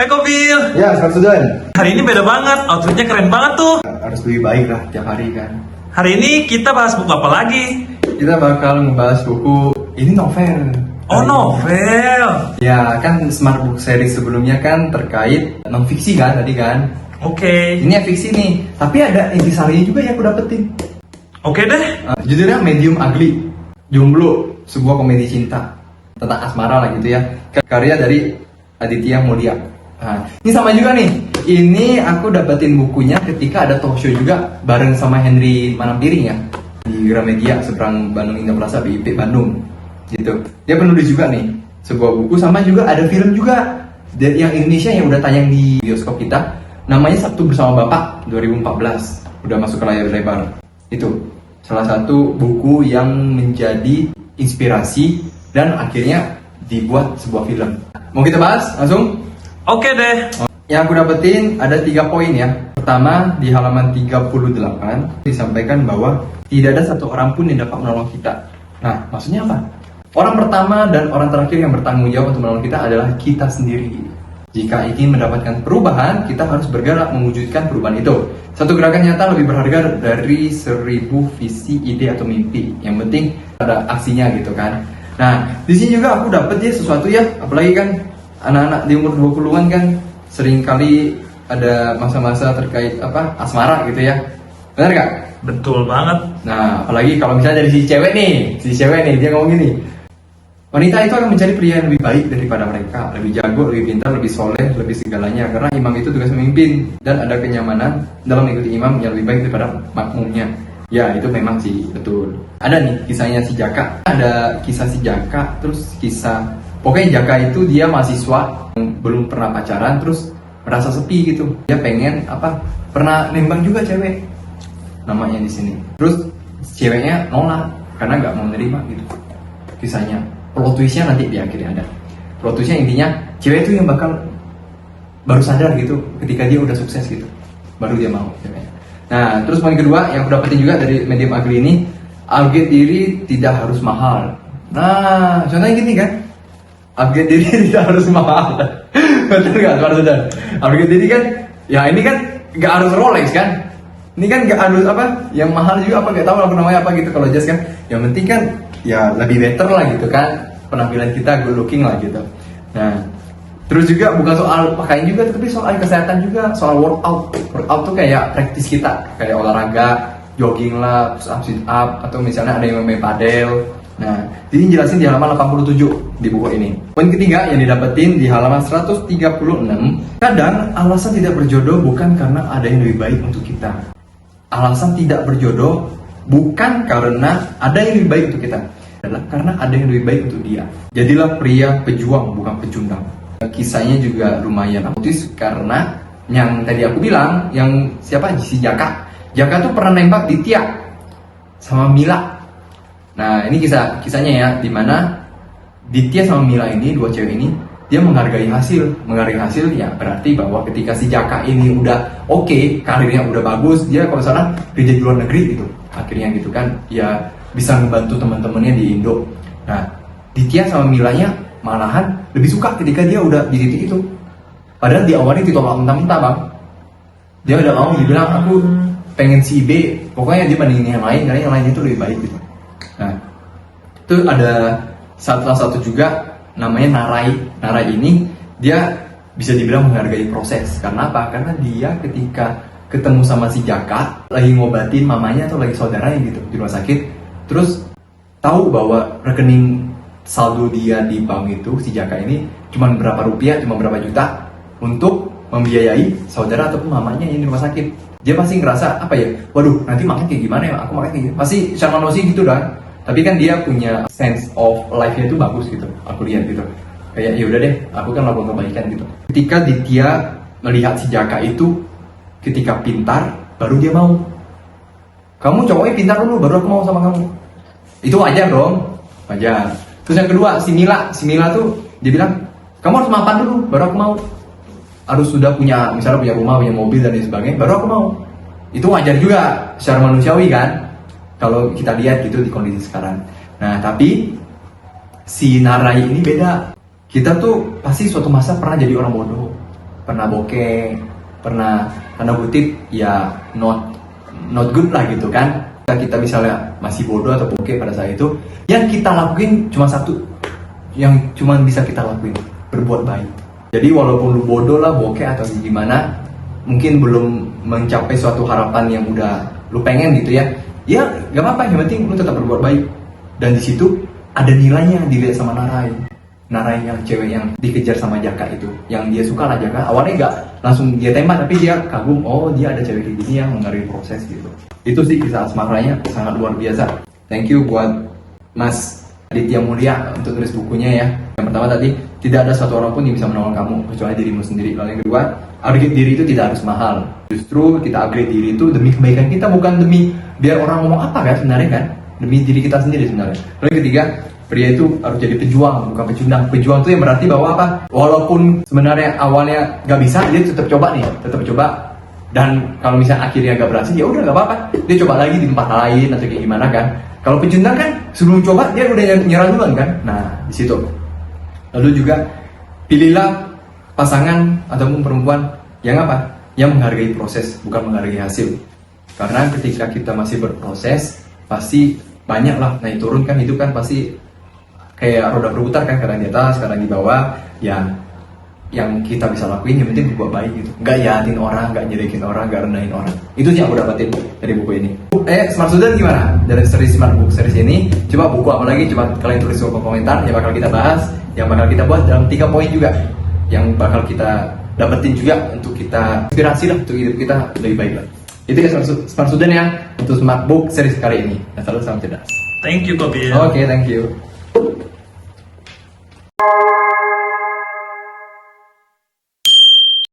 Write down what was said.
Hai Kobil, Ya, Kak Sudan. hari ini beda banget, outfitnya keren banget tuh. Harus lebih baik lah tiap hari kan. Hari ini kita bahas buku apa lagi? Kita bakal ngebahas buku, ini novel. Oh, novel. Ya, kan Smart Book Series sebelumnya kan terkait non-fiksi kan tadi kan. Oke, Ini yang fiksi nih, tapi ada intisarinya juga yang aku dapetin. oke deh. Judulnya Medium Ugly, Jomblo, sebuah komedi cinta tentang asmara lah gitu ya. Karya dari Aditya Mulia. Nah, ini sama juga nih. Ini aku dapetin bukunya ketika ada talk show juga bareng sama Henry Manampiring ya di Gramedia seberang Bandung Indah Plaza BIP Bandung gitu. Dia penulis juga nih sebuah buku, sama juga ada film juga yang Indonesia yang udah tayang di bioskop kita. Namanya Sabtu Bersama Bapak 2014. Udah masuk ke layar lebar. Itu salah satu buku yang menjadi inspirasi dan akhirnya dibuat sebuah film. Mau kita bahas langsung? Oke deh. Yang aku dapetin ada 3 poin ya. Pertama, di halaman 38 disampaikan bahwa tidak ada satu orang pun yang dapat menolong kita. Nah, maksudnya apa? Orang pertama dan orang terakhir yang bertanggung jawab untuk menolong kita adalah kita sendiri. Jika ingin mendapatkan perubahan, kita harus bergerak mewujudkan perubahan itu. Satu gerakan nyata lebih berharga dari 1000 visi, ide, atau mimpi. Yang penting ada aksinya gitu kan. Nah, di sini juga aku dapet ya sesuatu ya, apalagi kan anak-anak di umur 20-an kan sering kali ada masa-masa terkait asmara gitu ya. Benar gak? Betul banget. Nah, apalagi kalau misalnya dari si cewek nih, dia ngomong gini. Wanita itu akan mencari pria yang lebih baik daripada mereka, lebih jago, lebih pintar, lebih soleh, lebih segalanya. Karena imam itu tugas memimpin dan ada kenyamanan dalam mengikuti imam yang lebih baik daripada makmumnya. Ya, itu memang sih betul. Ada nih kisahnya si Jaka. Ada kisah si Jaka, terus kisah pokoknya Jaka itu dia mahasiswa yang belum pernah pacaran, terus merasa sepi gitu. Dia pengen pernah nembang juga cewek. Namanya di sini. Terus ceweknya nolak karena nggak mau nerima gitu. Kisahnya. Plot twistnya nanti di akhirnya ada. Plot twistnya intinya cewek itu yang bakal baru sadar gitu ketika dia udah sukses gitu, baru dia mau ceweknya. Nah, terus poin kedua yang aku dapetin juga dari Medium Ugly ini, upgrade diri tidak harus mahal. Nah, contohnya gini kan, upgrade diri tidak harus mahal. Betul nggak, Sudan? Upgrade diri kan, ya ini kan nggak harus Rolex kan? Ini kan nggak harus yang mahal juga nggak tahu apa namanya gitu kalau Jazz kan. Yang penting kan ya lebih better lah gitu kan, penampilan kita good looking lah gitu. Nah, terus juga bukan soal pakaian juga, tapi soal kesehatan juga, soal workout. Workout tuh kayak praktis kita, kayak olahraga, jogging lah, push up, sit up, atau misalnya ada yang main padel. Nah, ini jelasin di halaman 87 di buku ini. Poin ketiga yang didapetin di halaman 136, kadang alasan tidak berjodoh bukan karena ada yang lebih baik untuk kita. Alasan tidak berjodoh bukan karena ada yang lebih baik untuk kita, adalah karena ada yang lebih baik untuk dia. Jadilah pria pejuang, bukan pecundang. Kisahnya juga lumayan autis karena yang tadi aku bilang, yang siapa si Jaka. Jaka tuh pernah nembak di Tia sama Mila. Nah, ini kisahnya ya, dimana Ditya sama Mila ini, dua cewek ini, dia menghargai hasil ya berarti bahwa ketika si Jaka ini udah oke, karirnya udah bagus, dia kalau salah kerja di luar negeri gitu, akhirnya gitu kan, ya bisa membantu teman-temannya di Indo. Nah, Ditya sama Milanya malahan lebih suka ketika dia udah di titik itu, padahal di awalnya ditolak mentah-mentah bang. Dia udah mau dibilang aku pengen si B, pokoknya dia bandingin yang lain karena yang lain itu lebih baik gitu. Nah, itu ada salah satu juga namanya Narai ini dia bisa dibilang menghargai proses. Karena apa? Karena dia ketika ketemu sama si Jaka lagi ngobatin mamanya atau lagi saudaranya gitu di rumah sakit, terus tahu bahwa rekening saldo dia di bank itu si Jaka ini cuma berapa rupiah, cuma berapa juta untuk membiayai saudara ataupun mamanya yang di rumah sakit. Dia pasti ngerasa waduh nanti makan kayak gimana ya, aku makan kayak gini. Pasti secara manusia gitu kan. Tapi kan dia punya sense of life-nya itu bagus gitu, aku lihat gitu. Kayak ya udah deh, aku kan melakukan kebaikan gitu. Ketika Ditya melihat si Jaka itu ketika pintar, baru dia mau. Kamu cowoknya pintar dulu, baru aku mau sama kamu. Itu wajar dong, wajar. Terus yang kedua, si Mila tuh dia bilang, kamu harus mapan dulu, baru aku mau. Harus sudah punya, misalnya punya rumah, punya mobil dan lain sebagainya, baru aku mau. Itu wajar juga, secara manusiawi kan. Kalau kita lihat gitu di kondisi sekarang. Nah, tapi si Narai ini beda. Kita tuh pasti suatu masa pernah jadi orang bodoh. pernah bokeh, pernah tanda kutip ya not good lah gitu kan. Kita misalnya masih bodoh atau bokeh pada saat itu, yang kita lakuin cuma satu, yang cuma bisa kita lakuin, berbuat baik. Jadi walaupun lu bodoh lah, bokeh atau gimana, mungkin belum mencapai suatu harapan yang udah lu pengen gitu ya, ya gak apa-apa, yang penting lu tetap berbuat baik. Dan di situ ada nilainya dilihat sama Narai yang cewek yang dikejar sama Jaka itu, yang dia suka lah Jaka. Awalnya gak langsung dia tembak, tapi dia kagum, oh dia ada cewek kayak gini yang menghargai proses gitu. Itu sih kisah asmaranya sangat luar biasa. Thank you buat Mas Aditya Mulia untuk tulis bukunya ya. Yang pertama tadi, tidak ada satu orang pun yang bisa menolong kamu kecuali dirimu sendiri. Lalu yang kedua, upgrade diri itu tidak harus mahal. Justru kita upgrade diri itu demi kebaikan kita, bukan demi biar orang ngomong apa kan sebenarnya kan, demi diri kita sendiri sebenarnya. Lalu yang ketiga, pria itu harus jadi pejuang, bukan pecundang. Pejuang itu yang berarti bahwa apa? Walaupun sebenarnya awalnya gak bisa, dia tetap coba nih, tetap coba. Dan kalau misalnya akhirnya gak berhasil, ya udah gak apa-apa. Dia coba lagi di tempat lain atau kayak gimana kan. Kalau pecundang kan sebelum coba dia udah nyerah duluan kan. Nah di situ. Lalu juga pilihlah pasangan ataupun perempuan yang apa? Yang menghargai proses, bukan menghargai hasil. Karena ketika kita masih berproses, pasti banyak lah naik turun kan, itu kan pasti kayak roda berputar kan, kadang di atas, kadang di bawah. Ya yang kita bisa lakuin yang penting berbuat baik gitu, nggak jahatin orang, nggak nyerikin orang, nggak rendahin orang. Itu sih yang aku dapetin dari buku ini. Smart Student gimana dari seri Smart Book series ini? Coba buku apa lagi, coba kalian tulis di kolom komentar, yang bakal kita bahas, yang bakal kita buat dalam 3 poin juga, yang bakal kita dapetin juga untuk kita inspirasi lah untuk hidup kita lebih baik lah. Itu ya Smart Student ya untuk Smart Book series kali ini. Dan selalu salam cerdas. Thank you, Kopi. Oke, thank you.